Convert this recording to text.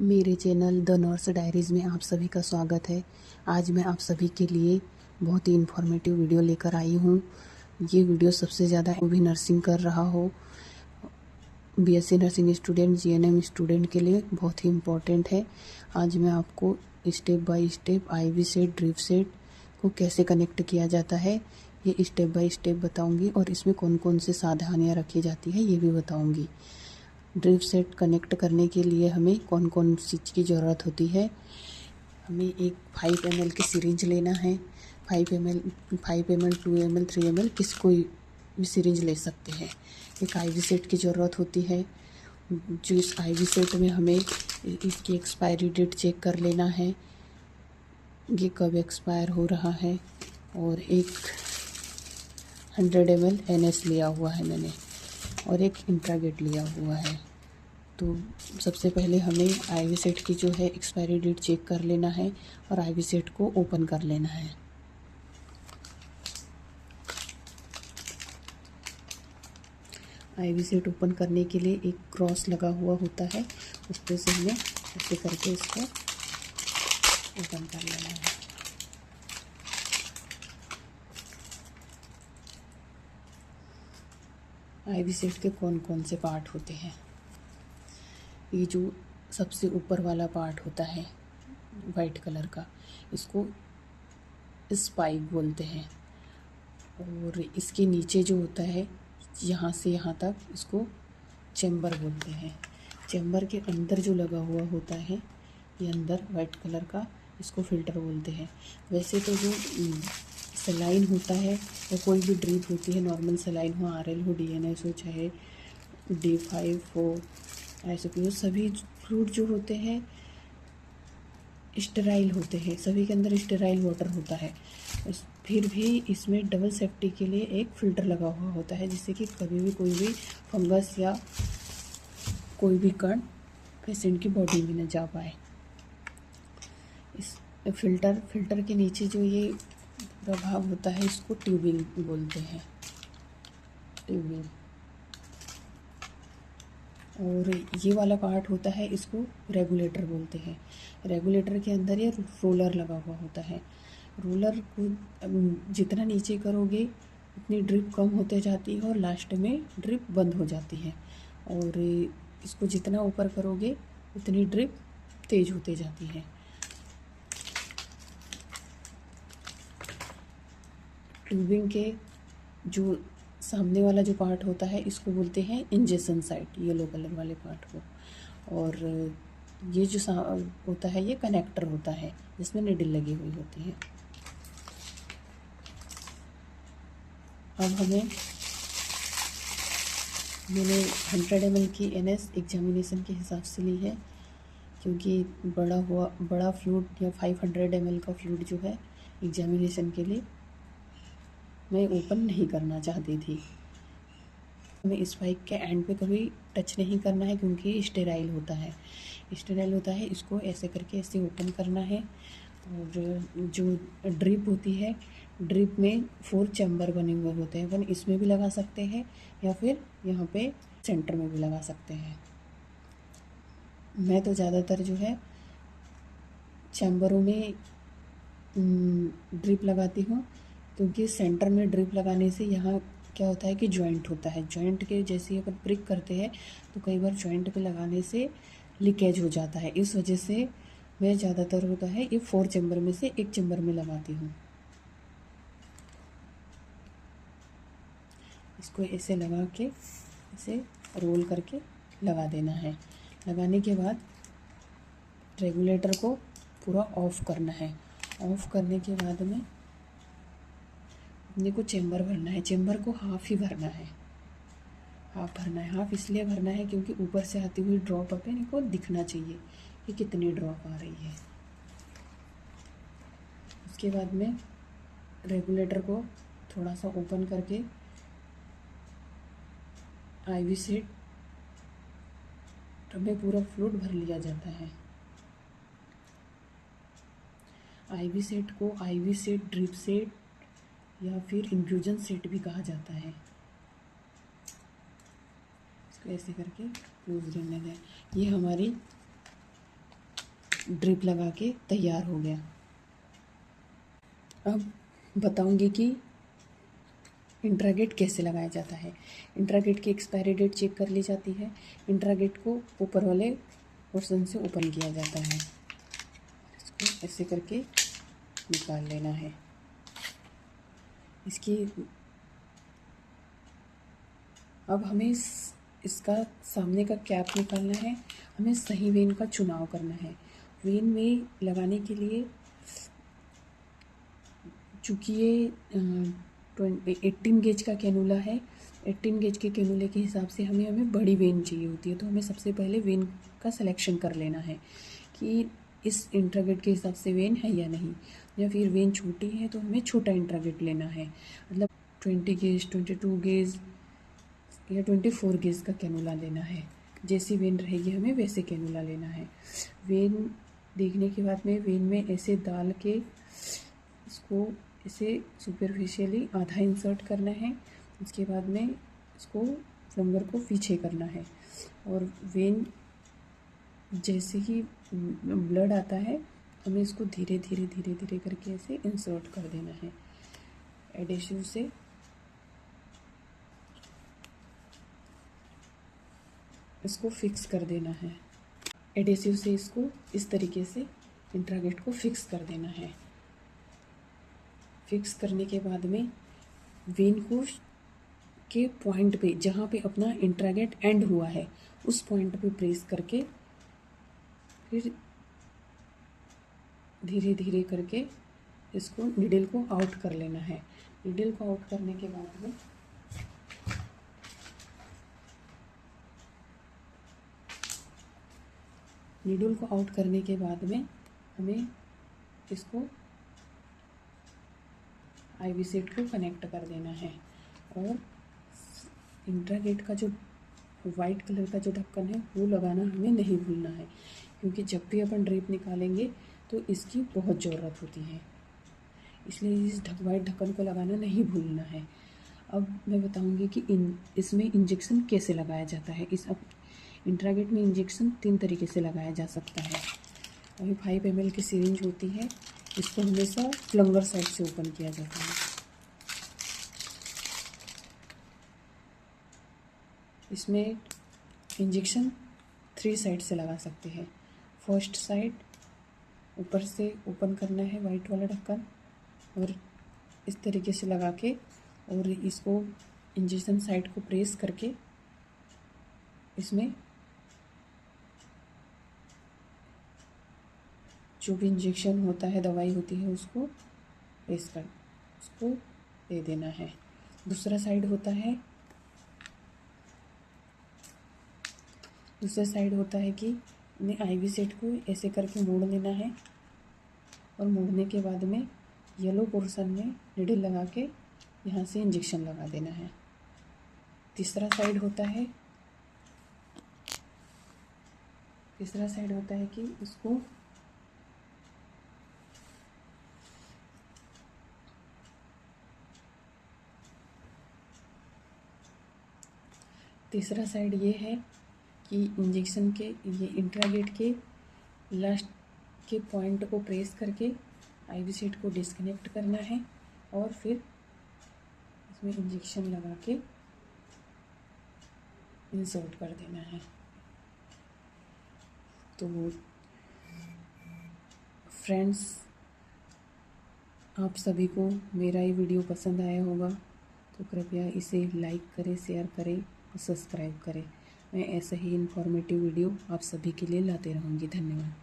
मेरे channel the nurse diaries में आप सभी का स्वागत है। आज मैं आप सभी के लिए बहुत ही इन्फॉर्मेटिव वीडियो लेकर आई हूँ। ये वीडियो सबसे ज़्यादा भी नर्सिंग कर रहा हो, BSc nursing student, GNM student के लिए बहुत ही इम्पोर्टेंट है। आज मैं आपको step by step IV set, drip set को कैसे कनेक्ट किया जाता है, ये स्टेप बाय स्टेप बताऊँगी और इसमें कौन कौन से सावधानियाँ रखी जाती है ये भी बताऊँगी। ड्रिप सेट कनेक्ट करने के लिए हमें कौन कौन सी चीज़ की ज़रूरत होती है। हमें एक 5 ml की सिरिंज लेना है। 5 ml, 2 ml, 3 ml किस कोई भी सिरिंज ले सकते हैं। एक आईवी सेट की ज़रूरत होती है। जो इस आईवी सेट में हमें इसकी एक्सपायरी डेट चेक कर लेना है, ये कब एक्सपायर हो रहा है। और एक 100 ml NS लिया हुआ है मैंने, और एक इंट्रागेट लिया हुआ है। तो सबसे पहले हमें आईवी सेट की जो है एक्सपायरी डेट चेक कर लेना है और आईवी सेट को ओपन कर लेना है। आईवी सेट ओपन करने के लिए एक क्रॉस लगा हुआ होता है, उस पर से हमें ऐसे करके इसको ओपन कर लेना है। आईवी सेट के कौन कौन से पार्ट होते हैं। ये जो सबसे ऊपर वाला पार्ट होता है वाइट कलर का, इसको स्पाइक बोलते हैं। और इसके नीचे जो होता है यहाँ से यहाँ तक, इसको चैम्बर बोलते हैं। चैम्बर के अंदर जो लगा हुआ होता है ये अंदर वाइट कलर का, इसको फिल्टर बोलते हैं। वैसे तो जो सलाइन होता है या कोई भी ड्रिप होती है, नॉर्मल सलाइन हो, आरएल हो, डीएनएस हो, चाहे D5 हो, ऐसे भी हो, सभी फ्लूइड जो होते हैं स्टेराइल होते हैं, सभी के अंदर स्टेराइल वाटर होता है। फिर भी इसमें डबल सेफ्टी के लिए एक फ़िल्टर लगा हुआ होता है, जिससे कि कभी भी कोई भी फंगस या कोई भी कण पेशेंट की बॉडी में न जा पाए। इस फिल्टर के नीचे जो ये प्रभाव होता है, इसको ट्यूबिंग बोलते हैं, ट्यूबिंग। और ये वाला पार्ट होता है, इसको रेगुलेटर बोलते हैं। रेगुलेटर के अंदर ये रोलर लगा हुआ होता है। रोलर को जितना नीचे करोगे उतनी ड्रिप कम होते जाती है और लास्ट में ड्रिप बंद हो जाती है। और इसको जितना ऊपर करोगे उतनी ड्रिप तेज होते जाती है। ट्यूबिंग के जो सामने वाला जो पार्ट होता है, इसको बोलते हैं इंजेक्शन साइट, येलो कलर वाले पार्ट को। और ये जो होता है ये कनेक्टर होता है, जिसमें निडल लगी हुई होती है। अब मैंने 100 ml की NS एग्जामिनेशन के हिसाब से ली है, क्योंकि बड़ा फ्लूइड या 500 ml का फ्लूइड जो है एग्जामिनेशन के लिए मैं ओपन नहीं करना चाहती थी। हमें स्पाइक के एंड पे कभी टच नहीं करना है, क्योंकि स्टेराइल होता है। इसको ऐसे करके ऐसे ओपन करना है। और जो ड्रिप होती है, ड्रिप में 4 चैम्बर बने हुए होते हैं। अपन इसमें भी लगा सकते हैं या फिर यहाँ पे सेंटर में भी लगा सकते हैं। मैं तो ज़्यादातर जो है चैम्बरों में ड्रिप लगाती हूँ, क्योंकि सेंटर में ड्रिप लगाने से यहाँ क्या होता है कि जॉइंट होता है। जॉइंट के जैसे अपन प्रिक करते हैं तो कई बार जॉइंट पे लगाने से लीकेज हो जाता है। इस वजह से मैं ज़्यादातर होता है ये 4 चैम्बर में से एक चैम्बर में लगाती हूँ। इसको ऐसे लगा के इसे रोल करके लगा देना है। लगाने के बाद रेगुलेटर को पूरा ऑफ करना है। ऑफ करने के बाद में अपने को चेम्बर भरना है। चेम्बर को हाफ ही भरना है, हाफ इसलिए भरना है क्योंकि ऊपर से आती हुई ड्रॉप अपन को दिखना चाहिए कि कितनी ड्रॉप आ रही है। उसके बाद में रेगुलेटर को थोड़ा सा ओपन करके आईवी सेट में पूरा फ्लूइड भर लिया जाता है। आईवी सेट को आईवी सेट, ड्रिप सेट या फिर इन्फ्यूजन सेट भी कहा जाता है। इसको ऐसे करके क्लोज रहने दें। ये हमारी ड्रिप लगा के तैयार हो गया। अब बताऊंगी कि इंट्रागेट कैसे लगाया जाता है। इंट्रागेट की एक्सपायरी डेट चेक कर ली जाती है। इंट्रागेट को ऊपर वाले पोर्शन से ओपन किया जाता है। इसको ऐसे करके निकाल लेना है। इसकी अब हमें इसका सामने का कैप निकालना है। हमें सही वेन का चुनाव करना है। वेन में लगाने के लिए चूँकि ये 18 गेज का कैनुला है, 18 गेज के कैनुले के हिसाब से हमें बड़ी वेन चाहिए होती है। तो हमें सबसे पहले वेन का सिलेक्शन कर लेना है कि इस इंट्रागेट के हिसाब से वेन है या नहीं, या फिर वेन छोटी है तो हमें छोटा इंट्रागेट लेना है। मतलब 20 गेज, 22 गेज या 24 गेज का कैनुला लेना है। जैसी वेन रहेगी हमें वैसे कैनुला लेना है। वेन देखने के बाद में वेन में ऐसे डाल के इसको इसे सुपरफिशियली आधा इंसर्ट करना है। उसके बाद में इसको प्लंगर को पीछे करना है और वेन जैसे ही ब्लड आता है हमें इसको धीरे धीरे धीरे धीरे करके ऐसे इंसर्ट कर देना है। एडेसिव से इसको फिक्स कर देना है। एडेसिव से इसको इस तरीके से इंट्रागेट को फिक्स कर देना है। फिक्स करने के बाद में वेन को के पॉइंट पे, जहाँ पे अपना इंट्रागेट एंड हुआ है, उस पॉइंट पे प्रेस करके फिर धीरे धीरे करके इसको नीडल को आउट कर लेना है। नीडल को आउट करने के बाद में नीडल को आउट करने के बाद में हमें इसको आईवी सेट को कनेक्ट कर देना है। और इंट्रागेट का जो वाइट कलर का जो ढक्कन है वो लगाना हमें नहीं भूलना है, क्योंकि जब भी अपन ड्रिप निकालेंगे तो इसकी बहुत ज़रूरत होती है। इसलिए इस वाइट ढक्कन को लगाना नहीं भूलना है। अब मैं बताऊंगी कि इसमें इंजेक्शन कैसे लगाया जाता है। इंट्रागेट में इंजेक्शन 3 तरीके से लगाया जा सकता है। अभी 5 ml की सिरिंज होती है, इसको हमेशा प्लंगर साइड से ओपन किया जाता है। इसमें इंजेक्शन 3 साइड से लगा सकते हैं। फर्स्ट साइड ऊपर से ओपन करना है वाइट वाला ढक्कन और इस तरीके से लगा के, और इसको इंजेक्शन साइड को प्रेस करके इसमें जो भी इंजेक्शन होता है, दवाई होती है, उसको प्रेस कर उसको दे देना है। दूसरा साइड होता है कि हमें आईवी सेट को ऐसे करके मोड़ लेना है और मोड़ने के बाद में येलो पोर्शन में नीडल लगा के यहाँ से इंजेक्शन लगा देना है। तीसरा साइड होता है कि इसको तीसरा साइड ये है कि इंजेक्शन के ये इंट्रागेट के लास्ट के पॉइंट को प्रेस करके आईवी सेट को डिस्कनेक्ट करना है और फिर इसमें इंजेक्शन लगा के इंसर्ट कर देना है। तो फ्रेंड्स, आप सभी को मेरा ये वीडियो पसंद आया होगा तो कृपया इसे लाइक करें, शेयर करें और सब्सक्राइब करें। मैं ऐसे ही इन्फॉर्मेटिव वीडियो आप सभी के लिए लाते रहूँगी। धन्यवाद।